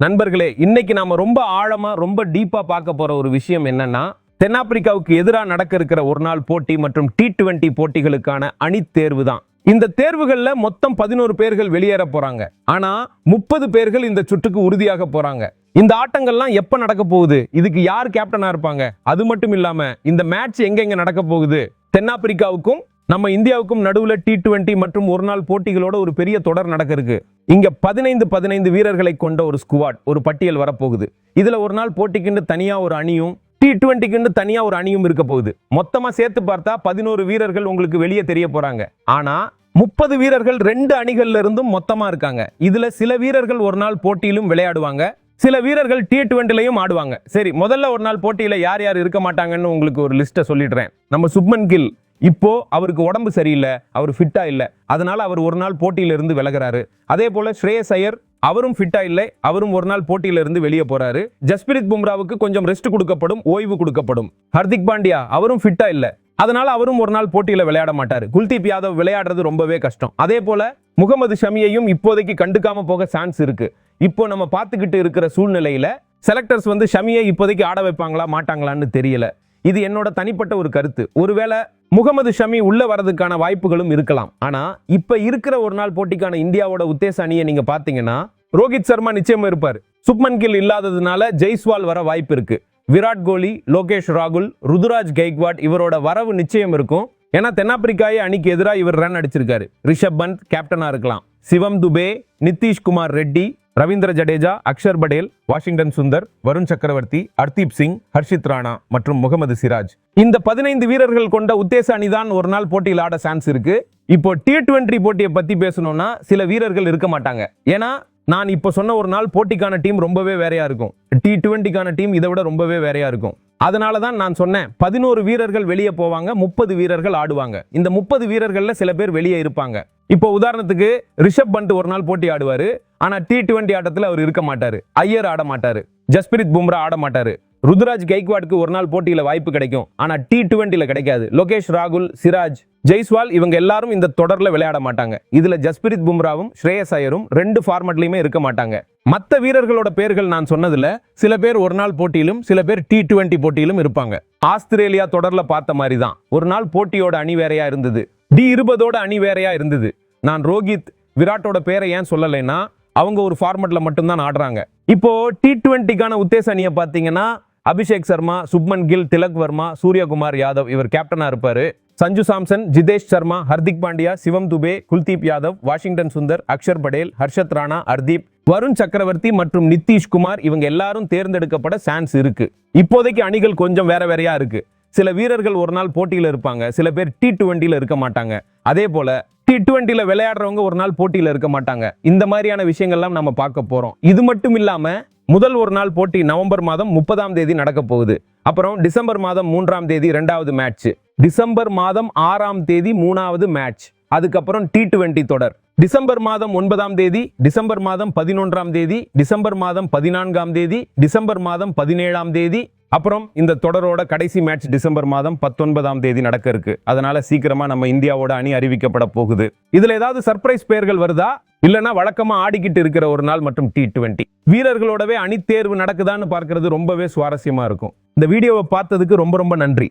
நண்பர்களே, இன்னைக்கு நாம ரொம்ப ஆழமா ரொம்ப டீப்பா பார்க்க போற ஒரு விஷயம் என்னன்னா, தென்னாப்பிரிக்காவுக்கு எதிராக நடக்க இருக்கிற ஒரு நாள் போட்டி மற்றும் T20 போட்டிகளுக்கான அணி தேர்வு தான். இந்த தேர்வுகள்ல மொத்தம் 11 பேர்கள் வெளியேற போறாங்க. ஆனா 30 பேர்கள் இந்த சுற்றுக்கு உறுதியாக போறாங்க. இந்த ஆட்டங்கள்லாம் எப்ப நடக்க போகுது, இதுக்கு யார் கேப்டனா இருப்பாங்க, அது மட்டும் இல்லாம இந்த மேட்ச் எங்க நடக்க போகுது, தென்னாப்பிரிக்காவுக்கும் நம்ம இந்தியாவுக்கும் நடுவுல T20 மற்றும் ஒரு நாள் போட்டிகளோட ஒரு பெரிய தொடர் நடக்க இருக்கு. இங்க 15 வீரர்களை கொண்ட ஒரு ஸ்குவாட், ஒரு பட்டியல் வரப்போகுது. இதுல ஒரு நாள் போட்டிக்குன்னு தனியா ஒரு அணியும் T20க்குன்னு தனியா ஒரு அணியும் இருக்க போகுது. மொத்தமா சேர்த்து பார்த்தா 11 வீரர்கள் உங்களுக்கு வெளியே தெரிய போறாங்க. ஆனா 30 வீரர்கள் 2 அணிகள்ல இருந்தும் மொத்தமா இருக்காங்க. இதுல சில வீரர்கள் ஒரு நாள் போட்டியிலும் விளையாடுவாங்க, சில வீரர்கள் T20லையும் ஆடுவாங்க. சரி, முதல்ல ஒரு நாள் போட்டியில யார் யார் இருக்க மாட்டாங்கன்னு உங்களுக்கு ஒரு லிஸ்ட்டை சொல்லிடுறேன். நம்ம சுப்மன் கில் இப்போ அவருக்கு உடம்பு சரியில்லை, அவர் ஃபிட்டா இல்ல, அதனால அவர் ஒரு நாள் போட்டியில இருந்து விலகுறாரு. அதே போல ஸ்ரேயஸ் ஐயர் அவரும் ஃபிட்டா இல்லை, அவரும் ஒரு நாள் போட்டியில இருந்து வெளியே போறாரு. ஜஸ்பிரித் பும்ராவுக்கு கொஞ்சம் ரெஸ்ட் கொடுக்கப்படும், ஓய்வு கொடுக்கப்படும். ஹர்திக் பாண்டியா அவரும் ஃபிட்டா இல்ல, அதனால அவரும் ஒரு நாள் போட்டியில விளையாட மாட்டாரு. குல்தீப் யாதவ் விளையாடுறது ரொம்பவே கஷ்டம். அதே போல முகமது ஷமியையும் இப்போதைக்கு கண்டுக்காம போக சான்ஸ் இருக்கு. இப்போ நம்ம பார்த்துக்கிட்டு இருக்கிற சூழ்நிலையில செலக்டர்ஸ் ஷமியை இப்போதைக்கு ஆட வைப்பாங்களா மாட்டாங்களான்னு தெரியல. இது என்னோட தனிப்பட்ட ஒரு கருத்து. ஒருவேளை முகமது ஷமி உள்ள வரதுக்கான வாய்ப்புகளும் இருக்கலாம். ஆனா இப்ப இருக்கிற ஒரு நாள் போட்டிக்கான இந்தியாவோட உத்தேச அணியை நீங்க பாத்தீங்கன்னா, ரோஹித் சர்மா நிச்சயம் இருப்பாரு. சுப்மன் கில் இல்லாததுனால ஜெய்ஸ்வால் வர வாய்ப்பு இருக்கு. விராட் கோலி, லோகேஷ் ராகுல், ருதுராஜ் கெய்க்வாட் இவரோட வரவு நிச்சயம் இருக்கும். ஏன்னா தென்னாப்பிரிக்காயை அணிக்கு எதிராக இவர் ரன் அடிச்சிருக்காரு. ரிஷப் பந்த் கேப்டனா இருக்கலாம். சிவம் துபே, நிதிஷ்குமார் ரெட்டி, ரவீந்திர ஜடேஜா, அக்ஷர் படேல், வாஷிங்டன் சுந்தர், வருண் சக்கரவர்த்தி, ஹர்தீப் சிங், ஹர்ஷித் ராணா மற்றும் முகமது சிராஜ், இந்த 15 வீரர்கள் கொண்ட உத்தேச அணிதான் ஒரு நாள் போட்டியில் ஆட சான்ஸ் இருக்கு. இப்போ T20 போட்டியை பத்தி பேசணும்னா சில வீரர்கள் இருக்க மாட்டாங்க. ஏன்னா நான் இப்போ சொன்ன ஒரு நாள் போட்டிக்கான டீம் ரொம்பவே வேறையா இருக்கும், T20க்கான டீம் இதை விட ரொம்பவே வேறையா இருக்கும். அதனால தான் நான் சொன்னேன் 11 வீரர்கள் வெளியே போவாங்க, 30 வீரர்கள் ஆடுவாங்க. இந்த 30 வீரர்கள்ல சில பேர் வெளியே இருப்பாங்க. இப்போ உதாரணத்துக்கு ரிஷப் பந்த் ஒரு நாள் போட்டி ஆடுவாரு, ஆனா T20 ஆட்டத்தில் அவர் இருக்க மாட்டாரு. ஐயர் ஆட மாட்டாரு, ஜஸ்பிரித் பும்ரா ஆட மாட்டாரு. ருதுராஜ் கெய்க்வாடுக்கு ஒரு நாள் போட்டியில வாய்ப்பு கிடைக்கும், ஆனா T20ல கிடைக்காது. லோகேஷ் ராகுல், சிராஜ், ஜெய்ஸ்வால் இவங்க எல்லாரும் இந்த தொடர்ல விளையாட மாட்டாங்க. இதுல ஜஸ்பிரித் பும்ராவும் ஸ்ரேயஸ் ஐயரும் 2 ஃபார்மட்லயுமே இருக்க மாட்டாங்க. மற்ற வீரர்களோட பேர்கள் நான் சொன்னதுல சில பேர் ஒரு நாள் போட்டியிலும் சில பேர் T20 போட்டியிலும் இருப்பாங்க. ஆஸ்திரேலியா தொடர்ல பார்த்த மாதிரி தான் ஒரு நாள் போட்டியோட அணி வேறையா இருந்தது, D20ஓட அணி வேறையா இருந்தது. நான் ரோஹித், விராட்டோட பேரை ஏன் சொல்லலைன்னா அவங்க ஒரு ஃபார்மட்ல மட்டும்தான் ஆடுறாங்க. இப்போ T20க்கான உத்தேச அணியை பார்த்தீங்கன்னா அபிஷேக் சர்மா, சுப்மன் கில், திலக் வர்மா, சூரியகுமார் யாதவ் இவர் கேப்டனா இருப்பாரு. சஞ்சு சாம்சன், ஜிதேஷ் சர்மா, ஹர்திக் பாண்டியா, சிவம் துபே, குல்தீப் யாதவ், வாஷிங்டன் சுந்தர், அக்ஷர் படேல், ஹர்ஷத் ராணா, ஹர்தீப், வருண் சக்கரவர்த்தி மற்றும் நிதிஷ்குமார் இவங்க எல்லாரும் தேர்ந்தெடுக்கப்பட சான்ஸ் இருக்கு. இப்போதைக்கு அணிகள் கொஞ்சம் வேறையா இருக்கு. சில வீரர்கள் ஒரு நாள் போட்டியில இருப்பாங்க, சில பேர் T20ல இருக்க மாட்டாங்க. அதே போல T20ல விளையாடுறவங்க ஒரு நாள் போட்டியில இருக்க மாட்டாங்க. இந்த மாதிரியான விஷயங்கள்லாம் நம்ம பார்க்க போறோம். இது மட்டும் இல்லாம முதல் ஒரு நாள் போட்டி நவம்பர் மாதம் 30ஆம் தேதி நடக்க போகுது. அப்புறம் டிசம்பர் மாதம் 3ஆம் தேதி 2வது மேட்ச், டிசம்பர் மாதம் 6ஆம் தேதி 3வது மேட்ச், அதுக்கப்புறம் T20 தொடர் டிசம்பர் மாதம் 9ஆம் தேதி, டிசம்பர் மாதம் 11ஆம் தேதி, டிசம்பர் மாதம் 14ஆம் தேதி, டிசம்பர் மாதம் 17ஆம் தேதி, அப்புறம் இந்த தொடரோட கடைசி மேட்ச் டிசம்பர் மாதம் 19ஆம் தேதி நடக்க இருக்கு. அதனால சீக்கிரமா நம்ம இந்தியாவோட அணி அறிவிக்கப்பட போகுது. இதுல ஏதாவது சர்ப்ரைஸ் பெயர்கள் வருதா, இல்லனா வழக்கமா ஆடிக்கிட்டு இருக்கிற ஒரு நாள் மற்றும் T20 வீரர்களோடவே அணி தேர்வு நடக்குதான்னு பார்க்கிறது ரொம்பவே சுவாரஸ்யமா இருக்கும். இந்த வீடியோவை பார்த்ததுக்கு ரொம்ப நன்றி.